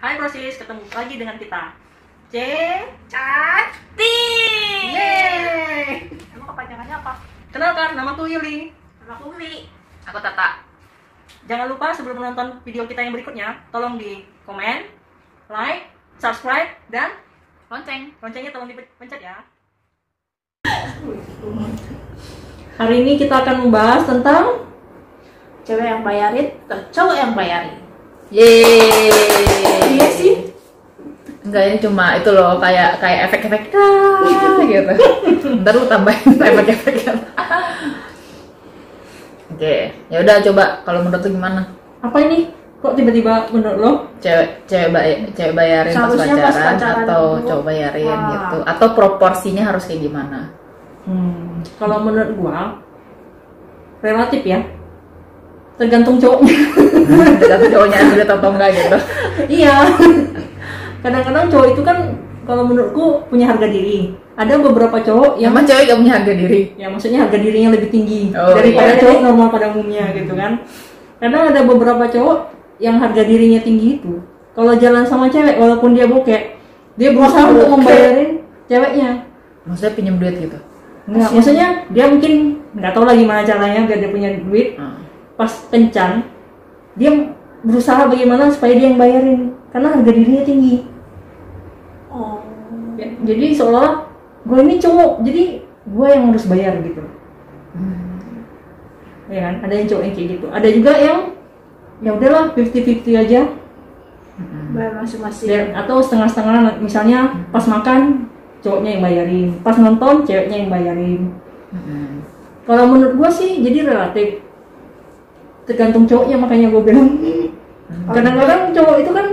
Hai Brosis, ketemu lagi dengan kita Cantik. Yeay. Emang kepanjangannya apa? Kenalkan, namaku Yuli. Aku Uli. Aku Tata. Jangan lupa sebelum menonton video kita yang berikutnya, tolong di komen, like, subscribe, dan loncengnya tolong dipencet ya. Hari ini kita akan membahas tentang Cewek yang bayarin atau cowok yang bayarin? Yeay. Iya sih. Enggak, ini cuma itu loh, kayak efek-efek gitu. Ntar lu tambahin efek-efeknya. Oke, ya udah coba kalau menurut lu gimana? Apa ini? Kok tiba-tiba menurut lo? Cewek bayarin pas Seharusnya pas pacaran pacaran atau dulu. cowok bayarin Wah. gitu? Atau proporsinya harus kayak gimana? Kalau menurut gua relatif ya. Tergantung cowoknya. Tergantung cowoknya ada duit atau enggak gitu. Iya. Kadang-kadang cowok itu kan kalau menurutku punya harga diri. Ada beberapa cowok yang Emang cewek gak punya harga diri? ya maksudnya harga dirinya lebih tinggi Oh, daripada iya. cowok normal pada umumnya gitu kan. Kadang ada beberapa cowok yang harga dirinya tinggi itu. Kalau jalan sama cewek walaupun dia bokek, dia berusaha untuk membayarin ceweknya. Maksudnya pinjam duit gitu? Enggak, maksudnya dia mungkin nggak tahu lagi gimana caranya biar dia punya duit. Pas kencan dia berusaha bagaimana supaya dia yang bayarin karena harga dirinya tinggi. Oh. Ya, jadi seolah gue ini cowok jadi gue yang harus bayar gitu. Ya kan, ada yang cowok yang kayak gitu, ada juga yang ya udahlah 50-50 aja. Bayar masing-masing. Atau setengah-setengah, misalnya pas makan cowoknya yang bayarin, pas nonton ceweknya yang bayarin. Kalau menurut gue sih jadi relatif, tergantung cowoknya, makanya gue bilang kadang-kadang cowok itu kan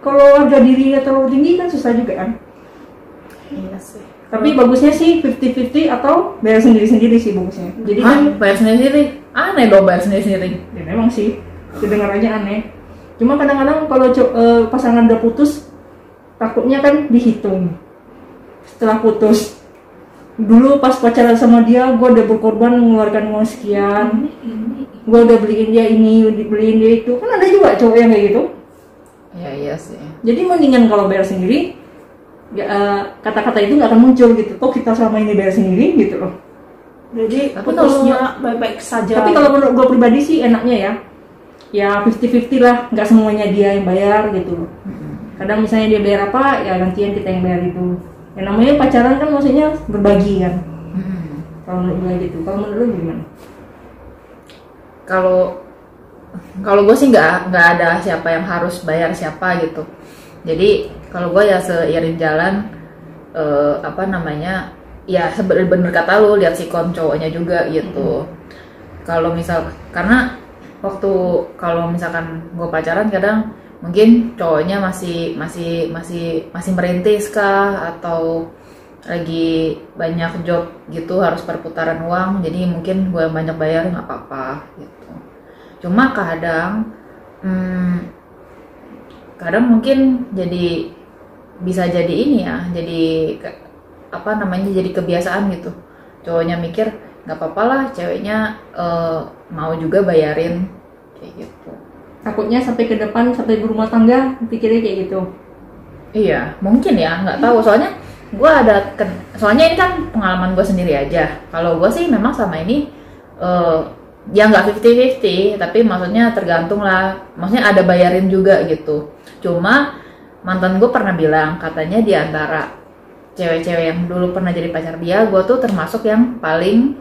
kalau harga dirinya terlalu tinggi kan susah juga kan. Iya sih. Tapi bagusnya sih 50-50 atau bayar sendiri-sendiri sih bagusnya. Jadi kan Bayar sendiri? Aneh dong bayar sendiri. ya memang sih kedengarannya aneh. Cuma kadang-kadang kalau pasangan udah putus takutnya kan dihitung setelah putus. Dulu pas pacaran sama dia gue udah berkorban mengeluarkan uang sekian, gue udah beliin dia ini, beliin dia itu. Kan ada juga cowok yang kayak gitu. Ya iya sih. Jadi mendingan kalau bayar sendiri ya, kata-kata itu nggak akan muncul gitu. Kok kita selama ini bayar sendiri gitu loh. Jadi Tapi putusnya baik-baik saja. Tapi kalau menurut gue pribadi sih enaknya ya 50-50 lah, nggak semuanya dia yang bayar gitu loh. Kadang misalnya dia bayar apa, ya gantian kita yang bayar itu. Ya namanya pacaran kan maksudnya berbagi kan. Kalau menurut gue gitu. Kalau menurut lu gimana? Kalau gue sih nggak ada siapa yang harus bayar siapa gitu. Jadi kalau gue ya seiring jalan ya bener kata lu, lihat sikon cowoknya juga gitu. Kalau misal karena kalau misalkan gue pacaran kadang mungkin cowoknya masih merintis kah atau lagi banyak job gitu, harus perputaran uang, jadi mungkin gue yang banyak bayar nggak apa-apa gitu. Cuma kadang mungkin bisa jadi ini ya, jadi jadi kebiasaan gitu. Cowoknya mikir nggak apa-apa lah ceweknya mau juga bayarin kayak gitu. Takutnya sampai ke depan, sampai berumah tangga pikirnya kayak gitu. Iya, mungkin ya, nggak tahu. Soalnya ini kan pengalaman gue sendiri aja. Kalau gue sih memang sama ini ya nggak 50-50, tapi maksudnya tergantung lah. Maksudnya ada bayarin juga gitu. Cuma mantan gue pernah bilang, katanya di antara cewek-cewek yang dulu pernah jadi pacar dia, gue tuh termasuk yang paling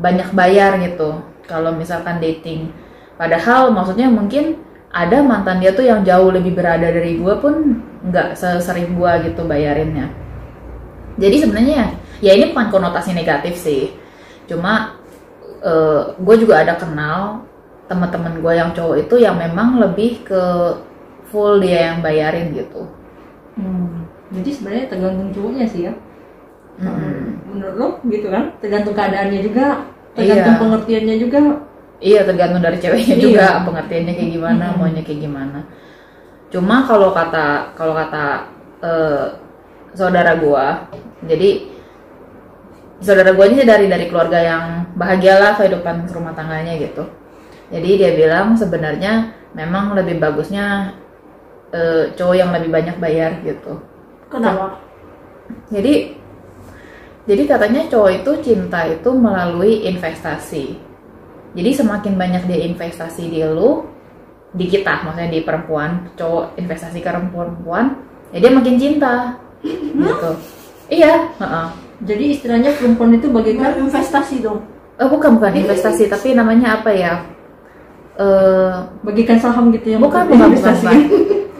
banyak bayar gitu. Kalau misalkan dating. Padahal maksudnya mungkin ada mantan dia tuh yang jauh lebih berada dari gue pun nggak sesering gue gitu bayarinnya. Jadi sebenarnya ya ini bukan konotasi negatif sih. Cuma gue juga ada kenal teman-teman gue yang cowok itu yang memang lebih ke full dia yang bayarin gitu. Jadi sebenarnya tergantung cowoknya sih ya. Menurut lo gitu kan? Tergantung keadaannya juga, tergantung pengertiannya juga. Iya, tergantung dari ceweknya juga pengertiannya kayak gimana, maunya kayak gimana. Cuma kalau kata saudara gua, jadi saudara gua ini dari keluarga yang bahagia lah kehidupan rumah tangganya gitu. Jadi dia bilang sebenarnya memang lebih bagusnya cowok yang lebih banyak bayar gitu. Kenapa? Jadi katanya cowok itu cinta itu melalui investasi. Jadi semakin banyak dia investasi di lu, di kita, maksudnya di perempuan, cowok investasi ke perempuan, ya dia makin cinta. Gitu. Iya, Jadi istilahnya perempuan itu bagaikan Investasi dong. bukan investasi, tapi namanya apa ya? bagaikan saham gitu yang Bukan.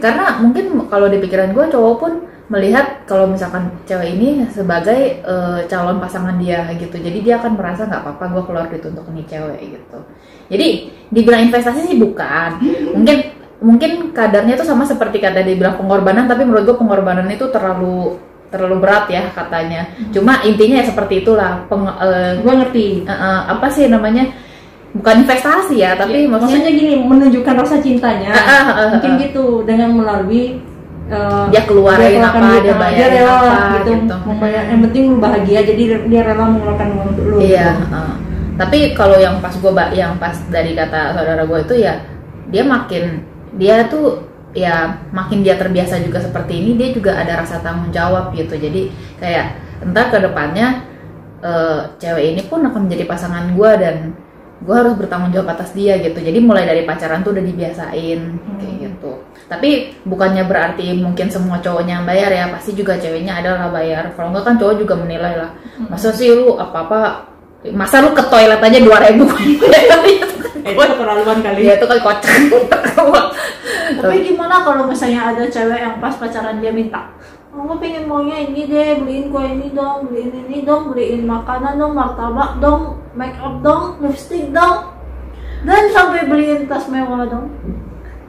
Karena mungkin kalau di pikiran gue cowok pun melihat kalau misalkan cewek ini sebagai calon pasangan dia gitu, jadi dia akan merasa nggak apa-apa gue keluar duit untuk nih cewek gitu. Jadi dibilang investasi sih bukan, mungkin kadarnya itu sama seperti kata dia bilang pengorbanan, tapi menurut gue pengorbanan itu terlalu berat ya katanya. Cuma intinya ya seperti itulah. gue ngerti. Apa sih namanya? Bukan investasi ya, tapi maksudnya gini, menunjukkan rasa cintanya. Mungkin gitu dengan melalui dia keluarin apa, dia bayarin rela apa gitu. Membayar, yang penting lu bahagia, jadi dia rela mengeluarkan uang untuk lu. Iya. Tapi kalau yang pas dari kata saudara gue itu ya, makin dia terbiasa juga seperti ini, dia juga ada rasa tanggung jawab gitu. Jadi kayak entar ke depannya cewek ini pun akan menjadi pasangan gue dan gue harus bertanggung jawab atas dia gitu. Jadi mulai dari pacaran tuh udah dibiasain kayak gitu. Tapi bukannya berarti mungkin semua cowoknya yang bayar ya, pasti juga ceweknya adalah bayar. Kalau enggak kan cowok juga menilai lah, masa sih lu masa lu ke toilet aja 2.000 Itu keterlaluan kali. ya itu kan kocak. Tapi gimana kalau misalnya ada cewek yang pas pacaran dia minta, aku pengen maunya ini deh, beliin kue ini dong, beliin ini dong, beliin makanan dong, martabak dong, make up dong, lipstick dong, dan sampai beliin tas mewah dong.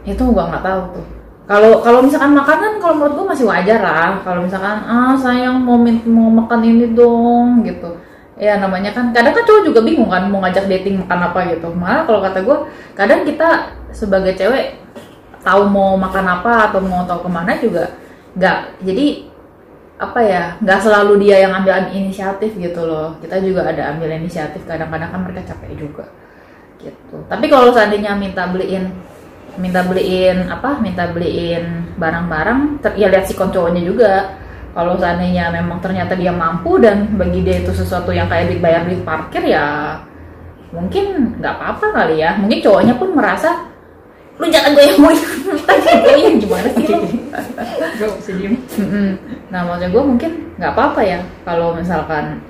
Itu gua nggak tahu tuh. Kalau misalkan makanan, kalau menurut gua masih wajar lah. Kalau misalkan sayang mau makan ini dong gitu. Ya namanya kan kadang kan cowok juga bingung kan mau ngajak dating makan apa gitu. Malah kalau kata gua, kadang kita sebagai cewek tahu mau makan apa atau mau tahu kemana juga nggak. Jadi apa ya, nggak selalu dia yang ambil inisiatif gitu loh. Kita juga ada ambil inisiatif. Kadang-kadang kan mereka capek juga gitu. Tapi kalau seandainya minta beliin barang-barang, ya lihat sikon cowoknya juga. Kalau seandainya memang ternyata dia mampu dan bagi dia itu sesuatu yang kayak bayar duit parkir, ya mungkin nggak apa-apa kali ya. Mungkin cowoknya pun merasa, lu jangan gue yang mau yang gimana sih lu? Gak bisa diem. Nah maksudnya gue mungkin nggak apa-apa ya kalau misalkan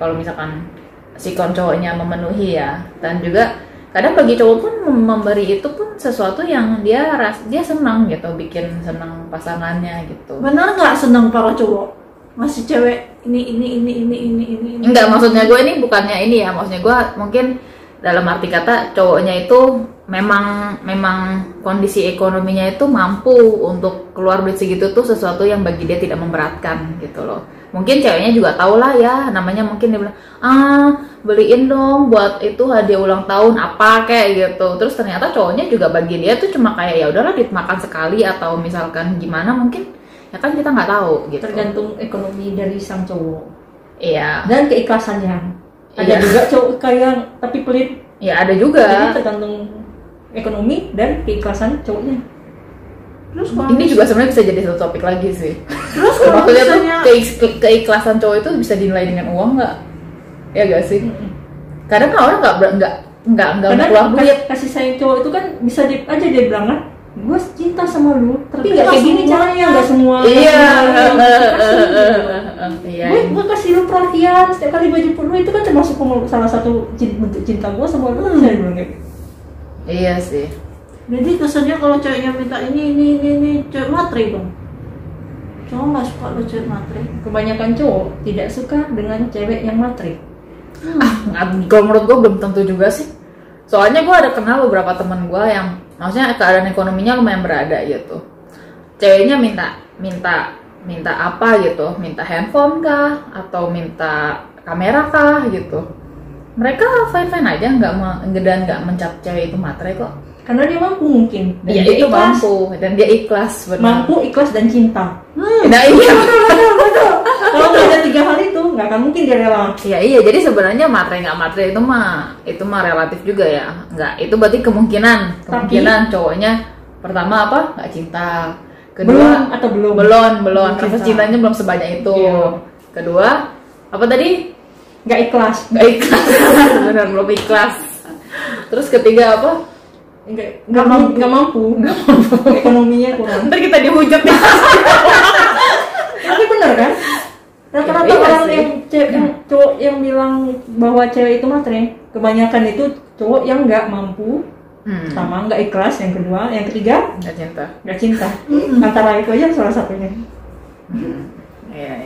sikon cowoknya memenuhi ya. Dan juga kadang bagi cowok pun memberi itu pun sesuatu yang dia senang gitu, bikin senang pasangannya gitu. Benar nggak senang para cowok masih cewek ini? Enggak, maksudnya gue ini bukannya ini ya, maksudnya gue mungkin dalam arti kata cowoknya itu memang kondisi ekonominya itu mampu untuk keluar duit segitu tuh sesuatu yang bagi dia tidak memberatkan gitu loh. Mungkin ceweknya juga tau lah ya, namanya mungkin dia bilang beliin dong buat itu hadiah ulang tahun apa kayak gitu. Terus ternyata cowoknya juga bagi dia tuh cuma kayak ya udahlah duit makan sekali atau misalkan gimana, mungkin ya kan kita nggak tahu gitu. Tergantung ekonomi dari sang cowok. Iya. Dan keikhlasannya. Ada Iya. juga cowok kaya tapi pelit. Ya ada juga. Jadi tergantung ekonomi dan keikhlasan cowoknya. Terus kalau Ini juga sebenarnya bisa jadi satu topik lagi sih. Terus kalau Maksudnya tuh misalnya keikhlasan cowok itu bisa dinilai dengan uang nggak? Ya gak sih? Kadang kan orang nggak Karena keluar duit. kasih sayang cowok itu kan bisa aja dia bilang kan, gue cinta sama lu, tapi Tapi nggak kayak nggak gini semuanya. caranya, nggak semua. Iya. Iya. Gue kasih lu perhatian setiap kali baju pun lu, itu kan termasuk salah satu bentuk cinta gue sama lu. Saya bilang kayak gitu. Iya sih. jadi kesannya kalau ceweknya minta ini cewek matre dong. Cowok nggak suka lo cewek matre. Kebanyakan cowok tidak suka dengan cewek yang matre. Kalau menurut gue belum tentu juga sih. Soalnya gue ada kenal beberapa temen gue yang maksudnya keadaan ekonominya lumayan berada gitu. Ceweknya minta apa gitu, minta handphone kah atau minta kamera kah gitu. Mereka fine aja, nggak mencap cewek itu matre kok. Karena dia mampu mungkin. Dan Iya dia itu ikhlas. mampu dan dia ikhlas benar. Mampu, ikhlas dan cinta. Nah iya. Kalau nggak ada 3 hal itu, nggak akan mungkin dia rela. Iya jadi sebenarnya matre nggak matre itu mah relatif juga ya. Nggak, itu berarti kemungkinan cowoknya pertama apa nggak cinta, Kedua, belum? belum. Rasa Cinta. cintanya belum sebanyak itu. Iya. Kedua, apa tadi? Nggak ikhlas. Nggak ikhlas. Benar, belum ikhlas. Terus ketiga apa? Nggak mampu. Ekonominya kurang. Ntar kita dihujat nih. Tapi bener kan? Rata-rata Ya, iya orang sih. yang cowok yang bilang bahwa cewek itu matre, kebanyakan itu cowok yang nggak mampu, sama nggak ikhlas. Yang kedua, yang ketiga Nggak cinta. nggak cinta. Antara itu aja salah satunya. Iya.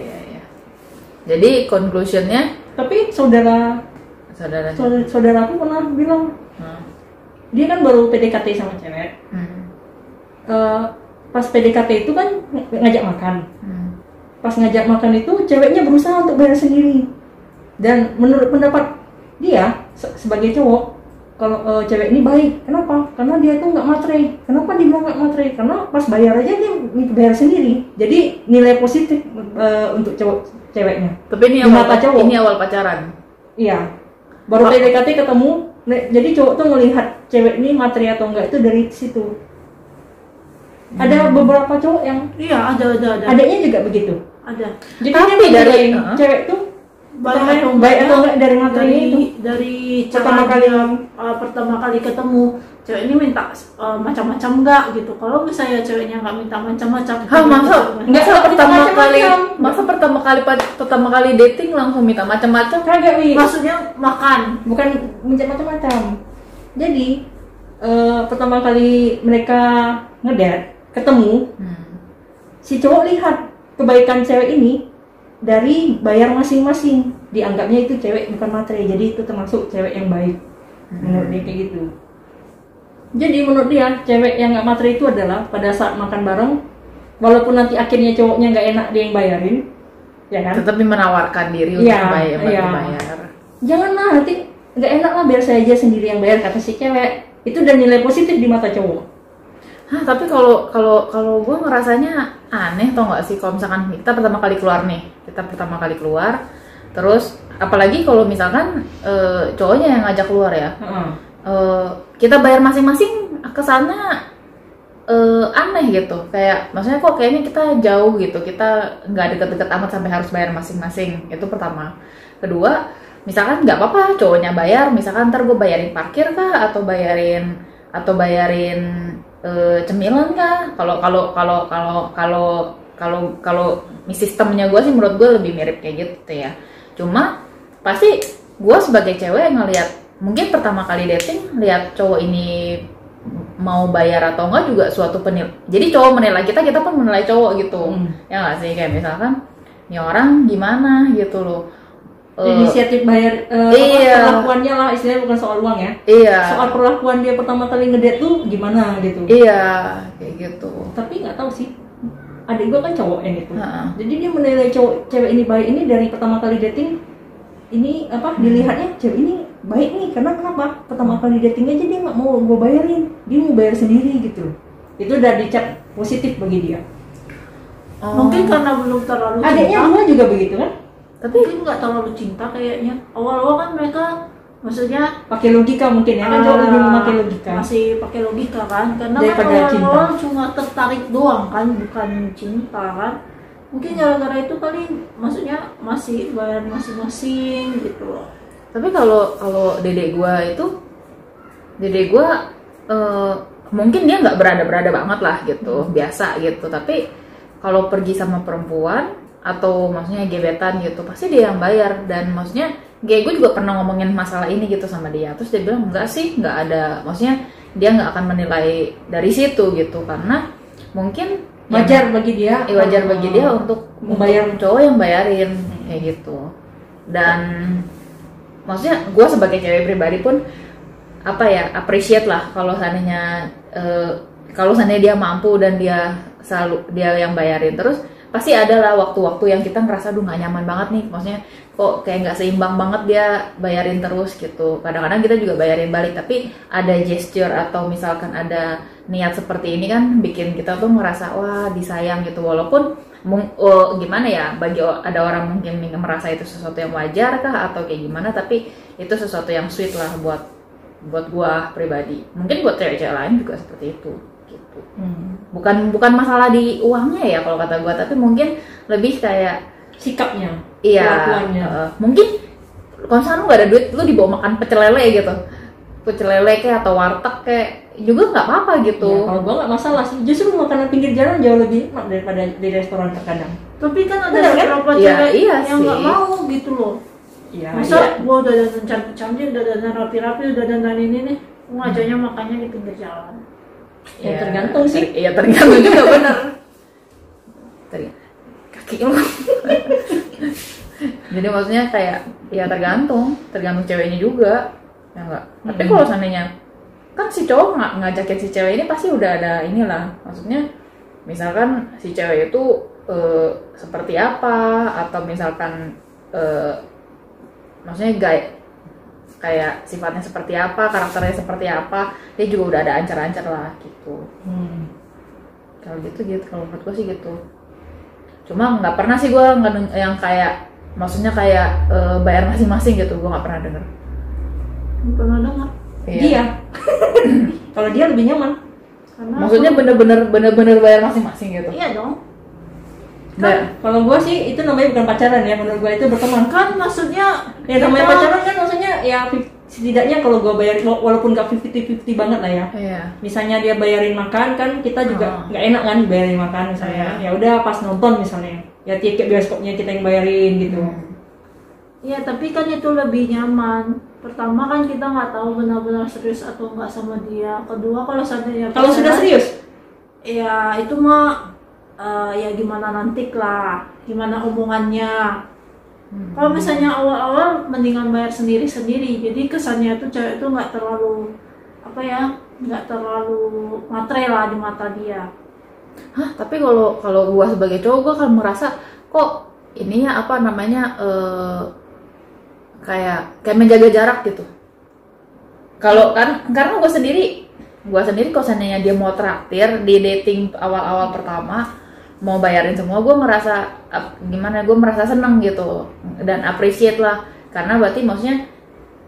Jadi conclusionnya, Tapi saudara. saudaraku pernah bilang dia kan baru PDKT sama cewek. Pas PDKT itu kan ngajak makan. Pas ngajak makan itu ceweknya berusaha untuk bayar sendiri. Dan menurut pendapat dia sebagai cowok, kalau cewek ini baik. Kenapa? Karena dia tuh nggak matre. Kenapa dibilang nggak matre? Karena pas bayar aja dia bayar sendiri. Jadi nilai positif untuk ceweknya. Tapi ini Di mata cowok. ini awal pacaran. Iya. Baru PDKT ketemu. Jadi cowok tuh ngelihat cewek ini matre atau enggak itu dari situ. Ada beberapa cowok yang Iya, ada. adanya juga begitu. Ada. Jadi Tapi dia dari menilai cewek tuh Baik atau enggak dari materinya itu. dari Pertama cara kali. dia, pertama kali ketemu cewek ini minta macam-macam enggak gitu. Kalau misalnya ceweknya nggak minta macam-macam, Enggak masa pertama kali dating langsung minta macam-macam? Kagak, Wi. maksudnya makan. Bukan minta macam-macam. Jadi pertama kali mereka ngedate, ketemu, si cowok lihat kebaikan cewek ini dari bayar masing-masing. Dianggapnya itu cewek bukan matre, jadi itu termasuk cewek yang baik. Menurut dia kayak gitu. Jadi menurut dia cewek yang nggak matre itu adalah pada saat makan bareng, walaupun nanti akhirnya cowoknya nggak enak dia yang bayarin, ya kan? Tetapi menawarkan diri untuk Iya, bayar. iya. Janganlah nanti nggak enak lah, biar saya aja sendiri yang bayar, kata si cewek. Itu udah nilai positif di mata cowok. Tapi kalau gue ngerasanya aneh, tau nggak sih, kalau misalkan kita pertama kali keluar, terus apalagi kalau misalkan cowoknya yang ngajak keluar ya, kita bayar masing-masing, ke sana aneh gitu. Kayak maksudnya kok kayaknya kita jauh gitu, kita nggak deket-deket amat sampai harus bayar masing-masing. Itu pertama. Kedua, misalkan nggak apa-apa cowoknya bayar, misalkan ntar gue bayarin parkir kah, atau bayarin cemilan kah. Kalau sistemnya gue sih menurut gue lebih mirip kayak gitu ya. Cuma pasti gue sebagai cewek ngelihat, mungkin pertama kali dating lihat cowok ini mau bayar atau enggak juga suatu jadi cowok menilai kita pun menilai cowok gitu. Ya nggak sih, kayak misalkan ini orang gimana gitu loh, inisiatif bayar perlakuannya lah, istilahnya bukan soal uang ya. Iya. Soal perlakuan dia pertama kali ngedate tuh gimana gitu. Iya, kayak gitu. Tapi nggak tahu sih. Adik gua kan cowok yang itu. Jadi dia menilai cewek ini baik ini dari pertama kali dating. Ini dilihatnya cewek ini baik nih karena kenapa? Pertama kali dating aja dia nggak mau gua bayarin, dia mau bayar sendiri gitu. Itu udah dicap positif bagi dia. Mungkin karena belum terlalu Adiknya cinta. gua juga begitu kan? Tapi mungkin nggak terlalu cinta kayaknya. Awal-awal kan mereka maksudnya Pakai logika mungkin ya, kan cowok lebih memakai logika. masih pakai logika kan, karena Daripada kan cinta. awal-awal cuma tertarik doang kan, bukan cinta kan. Mungkin gara-gara itu kali, maksudnya masih bayar masing-masing gitu loh. Tapi kalau dedek gue mungkin dia nggak berada banget lah gitu, biasa gitu. Tapi kalau pergi sama perempuan atau maksudnya gebetan gitu, pasti dia yang bayar. Dan maksudnya kayak gue juga pernah ngomongin masalah ini gitu sama dia, terus dia bilang enggak sih, nggak ada, maksudnya dia nggak akan menilai dari situ gitu, karena mungkin Wajar bagi dia. wajar bagi dia untuk membayar cowok yang bayarin kayak gitu. Dan maksudnya gue sebagai cewek pribadi pun appreciate lah kalau seandainya dia mampu dan dia yang bayarin. Terus pasti ada lah waktu-waktu yang kita ngerasa aduh nggak nyaman banget nih, maksudnya kok kayak nggak seimbang banget dia bayarin terus gitu. Kadang-kadang kita juga bayarin balik, tapi ada gesture atau misalkan ada niat seperti ini kan bikin kita tuh ngerasa wah disayang gitu. Walaupun gimana ya, bagi ada orang mungkin merasa itu sesuatu yang wajar kah atau kayak gimana, tapi itu sesuatu yang sweet lah buat gua pribadi. Mungkin buat cewek-cewek lain juga seperti itu. gitu. Bukan masalah di uangnya ya kalau kata gue, tapi mungkin lebih kayak sikapnya, iya, kelakuannya. Mungkin kalau misalnya lu nggak ada duit, lu dibawa makan pecel lele gitu, pecel lele kayak atau warteg kayak juga nggak apa-apa gitu. Ya, kalau gue nggak masalah sih, justru makanan pinggir jalan jauh lebih nikmat daripada di restoran terkadang. Tapi kan ada Bener, kan? beberapa Iya, cewek iya yang nggak sih. mau gitu loh. Iya. Masa gua udah dandan cantik-cantik, udah dandan rapi-rapi, udah dandan ini nih, gua ngajaknya makannya di pinggir jalan. Ya, tergantung sih. Iya tergantung juga bener. Kaki lu. Jadi maksudnya kayak ya tergantung ceweknya juga, ya enggak. Tapi kalau seandainya kan si cowok ngajakin si cewek ini pasti udah ada inilah, maksudnya misalkan si cewek itu seperti apa, atau misalkan maksudnya kayak sifatnya seperti apa, karakternya seperti apa, dia juga udah ada ancar-ancar lah gitu. Kalau gitu kalau menurut gue sih gitu. Cuma nggak pernah sih gue yang kayak maksudnya kayak bayar masing-masing gitu, gue nggak pernah denger. Nggak pernah dengar. Iya. Dia. Kalau dia lebih nyaman. Karena Maksudnya bener-bener bayar masing-masing gitu. iya dong. Nah, Kalau gue sih itu namanya bukan pacaran ya, menurut gue itu berteman. Kan maksudnya Ya namanya pacaran kan maksudnya ya setidaknya kalau gue bayar walaupun nggak 50-50 banget lah ya. iya. Misalnya dia bayarin makan kan kita juga nggak enak kan bayarin makan misalnya. Ya udah pas nonton misalnya. Ya tiket bioskopnya kita yang bayarin gitu. Iya, tapi kan itu lebih nyaman. Pertama kan kita nggak tahu benar-benar serius atau nggak sama dia. Kedua kalau seandainya Kalau sudah serius, ya itu mah ya gimana nanti lah, gimana omongannya. Kalau misalnya awal-awal mendingan bayar sendiri-sendiri, jadi kesannya tuh cewek tuh nggak terlalu apa ya, nggak terlalu matre lah di mata dia. Hah, tapi kalau gua sebagai cowok gua akan merasa kok ininya apa namanya kayak menjaga jarak gitu. Kalau kan karena gua sendiri kalau seandainya dia mau traktir di dating awal-awal pertama mau bayarin semua, gue merasa gimana, gue merasa seneng gitu dan appreciate lah, karena berarti maksudnya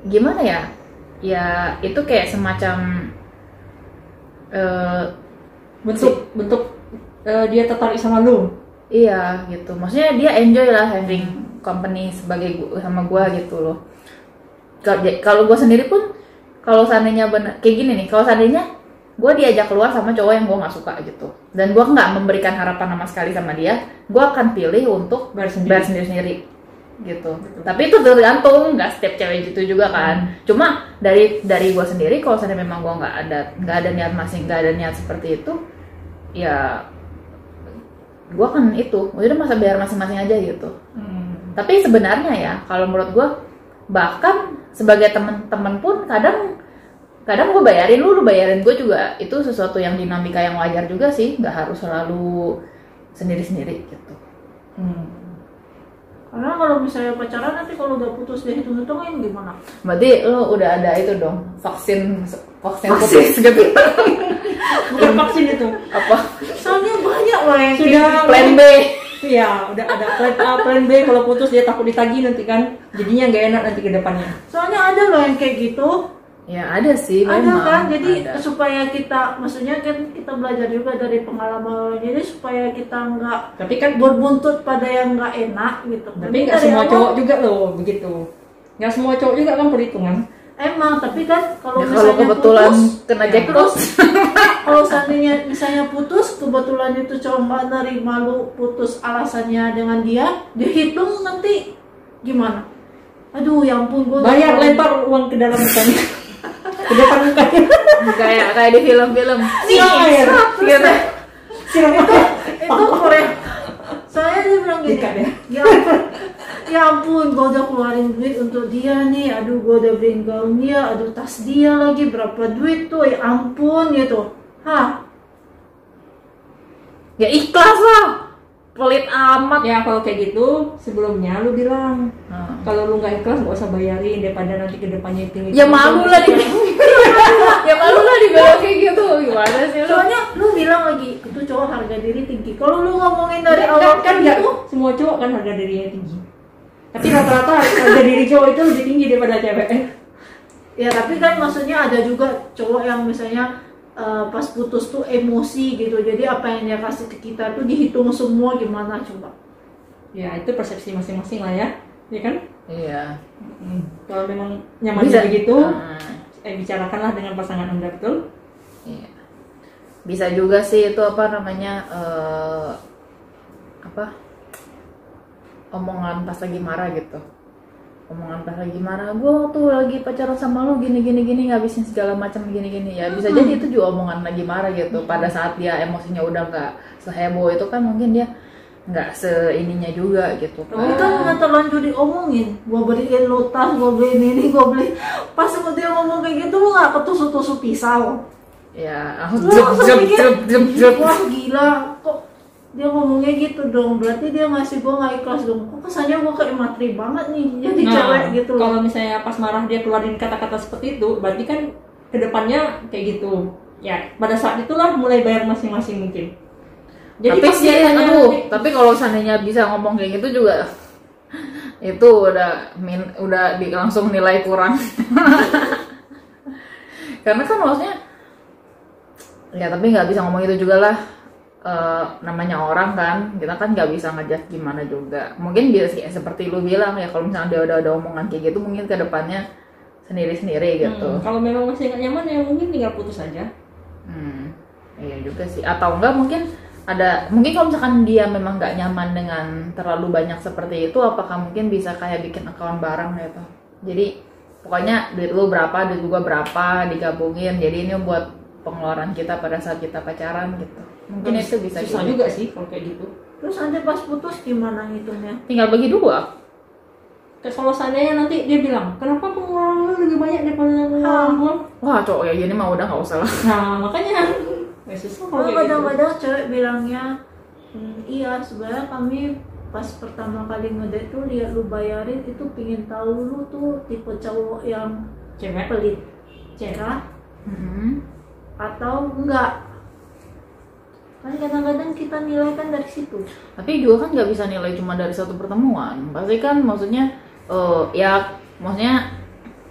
gimana ya itu kayak semacam bentuk dia tertarik sama lu. iya gitu, maksudnya dia enjoy lah having company sama gue gitu loh. Kalau gue sendiri pun kalau seandainya bener kayak gini nih, kalau seandainya gue diajak keluar sama cowok yang gue nggak suka gitu, dan gue nggak memberikan harapan sama sekali sama dia, gue akan pilih untuk bayar sendiri gitu. Tapi itu tergantung, nggak setiap cewek gitu juga kan. Cuma dari gue sendiri, kalau seandainya memang gue nggak ada niat seperti itu, ya gue kan itu udah masa bayar masing-masing aja gitu. Tapi sebenarnya ya kalau menurut gue, bahkan sebagai teman-teman pun kadang gue bayarin lu bayarin gue juga, itu sesuatu yang dinamika yang wajar juga sih, nggak harus selalu sendiri-sendiri gitu. Karena kalau misalnya pacaran nanti kalau udah putus dia hitung-hitungin gimana? Berarti lu udah ada itu dong, vaksin putus gitu. Bukan vaksin itu. Apa? Soalnya banyak loh yang Sudah Plan B. Iya, udah ada plan A, plan B, kalau putus dia takut ditagih nanti kan. Jadinya nggak enak nanti ke depannya. Soalnya ada loh yang kayak gitu. Ya ada sih, Ada memang. kan, jadi ada. supaya kita, maksudnya kan kita belajar juga dari pengalaman orang, jadi supaya kita nggak Tapi kan berbuntut pada yang nggak enak gitu. tapi nggak semua cowok juga loh begitu. Nggak semua cowok juga kan perhitungan. Emang, tapi kan kalau Ya, kalau misalnya kebetulan putus, kena ya, jackpot, kalau seandainya misalnya putus, kebetulan itu cowok nggak nerima lu putus alasannya dengan dia, dihitung nanti gimana? Aduh, ya ampun, gue Bayar lempar uang ke dalam mukanya. Ke depan mukanya. kayak di film-film. Siram air. Gitu. Siram air. itu Korea. Saya dia bilang gini, Dikat ya? ya ampun, gue udah keluarin duit untuk dia nih, aduh gue udah beliin gaun dia, aduh tas dia lagi, berapa duit tuh, ya ampun gitu. Hah? Ya ikhlas lah, pelit amat. Ya kalau kayak gitu sebelumnya lu bilang kalau lu nggak ikhlas nggak usah bayarin daripada nanti ke depannya itu. Ya malu lah ya malu lah dibilang kayak gitu, gimana sih lu? Soalnya lu bilang lagi, itu cowok harga diri tinggi. Kalau lu ngomongin dari awal kan gitu, nggak semua cowok kan harga dirinya tinggi. Tapi rata-rata harga diri cowok itu lebih tinggi daripada cewek. ya tapi kan maksudnya ada juga cowok yang misalnya pas putus tuh emosi gitu. Jadi apa yang dia kasih ke kita tuh dihitung semua, gimana coba? Ya itu persepsi masing-masing lah ya, ya kan? Iya. Kalau memang nyaman Bisa. begitu, bicarakanlah dengan pasangan Anda, betul? Iya. Bisa juga sih itu apa namanya omongan pas lagi marah gitu. Omongan pas lagi marah, gue tuh lagi pacaran sama lu gini ngabisin segala macam gini ya, bisa jadi itu juga omongan lagi marah gitu. Pada saat dia emosinya udah nggak seheboh itu kan, mungkin dia nggak seininya juga gitu Tapi kan nggak terlanjur diomongin, gue beliin lo tas, gue beliin ini, gue beli. Pas dia ngomong kayak gitu, lu nggak ketusuk-tusuk pisau? ya. Lu langsung mikir, wah gila, kok dia ngomongnya gitu dong, berarti dia ngasih gue nggak ikhlas dong. Kok kesannya gue kayak materi banget nih jadi cewek gitu loh. Kalau misalnya pas marah dia keluarin kata-kata seperti itu, berarti kan kedepannya kayak gitu. Ya, pada saat itulah mulai bayar masing-masing mungkin. Jadi Tapi pas sih, dia tanya nanti, tapi kalau seandainya bisa ngomong kayak gitu juga, itu udah langsung nilai kurang. Karena kan maksudnya, ya tapi nggak bisa ngomong itu juga lah. Namanya orang kan, kita kan nggak bisa ngejudge gimana juga. Mungkin bisa sih seperti lu bilang ya, kalau misalnya dia udah ada omongan kayak gitu, mungkin kedepannya sendiri-sendiri gitu. kalau memang masih nggak nyaman ya mungkin tinggal putus aja. Iya juga sih. Atau enggak mungkin kalau misalkan dia memang nggak nyaman dengan terlalu banyak seperti itu, apakah mungkin bisa kayak bikin account bareng gitu. Jadi pokoknya duit lu berapa, duit gua berapa, digabungin. Jadi ini buat pengeluaran kita pada saat kita pacaran gitu. Mungkin itu bisa susah juga sih kalau kayak gitu. Terus nanti pas putus gimana ngitungnya? Tinggal bagi dua. Kalau seandainya nanti dia bilang, kenapa pengeluaran lu lebih banyak daripada pengeluaran gua? Wah cowok ya gini mah udah nggak usah lah. Nah makanya susah kalau kayak gitu. Kadang-kadang cewek bilangnya, iya sebenarnya kami pas pertama kali ngedate tuh lihat lu bayarin itu pingin tahu lu tuh tipe cowok yang Cewek, pelit, cewek. kah? Atau enggak? Kan kadang-kadang kita nilai kan dari situ. Tapi juga kan nggak bisa nilai cuma dari satu pertemuan. Pasti kan maksudnya maksudnya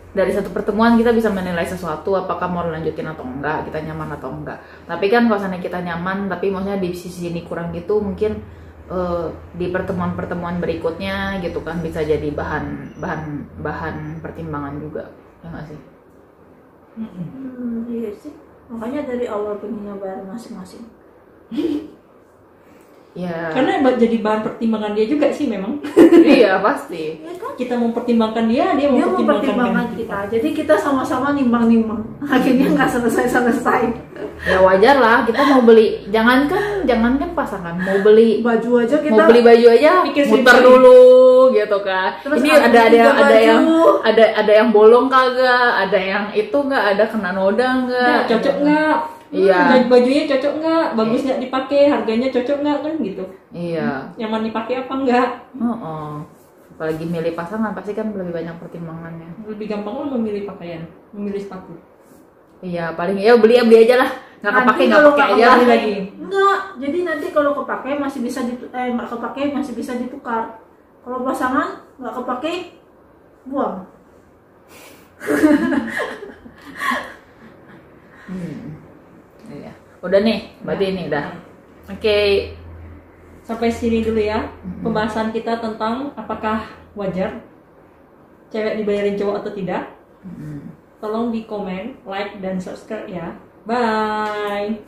dari satu pertemuan kita bisa menilai sesuatu apakah mau lanjutin atau enggak, kita nyaman atau enggak. Tapi kan kalau misalnya kita nyaman tapi maksudnya di sisi ini kurang gitu, mungkin di pertemuan-pertemuan berikutnya gitu kan bisa jadi bahan pertimbangan juga, ya nggak sih? Iya sih. Makanya dari awal pengennya bayar masing-masing. Ya. Karena jadi bahan pertimbangan dia juga sih memang. Iya pasti. Iya kan? Kita mempertimbangkan dia Dia mau mempertimbangkan pertimbangkan kita. Jadi kita sama-sama nimbang-nimbang. Akhirnya nggak selesai-selesai. Ya wajar lah, kita mau beli, jangankan pasangan, mau beli Baju aja kita. mau beli baju aja pikir muter sendiri. dulu gitu kan. Terus Ini ada ada yang bolong kagak, ada yang itu nggak, ada kena noda nggak, Cocok nggak? Iya. Bajunya cocok nggak? Bagus nggak dipakai? Harganya cocok nggak kan gitu? Iya. Nyaman dipakai apa enggak? Apalagi milih pasangan pasti kan lebih banyak pertimbangannya. Lebih gampang lah memilih pakaian, memilih sepatu. Iya, paling ya beli aja lah, nggak kepake nggak kalau pakai nggak aja kepake, lagi. Enggak, jadi nanti kalau kepake masih bisa nggak kepake masih bisa ditukar. Kalau pasangan nggak kepake, buang. Iya. Udah nih, berarti ini udah. Oke. Sampai sini dulu ya pembahasan kita tentang apakah wajar cewek dibayarin cowok atau tidak. Tolong di komen, like, dan subscribe ya. Bye.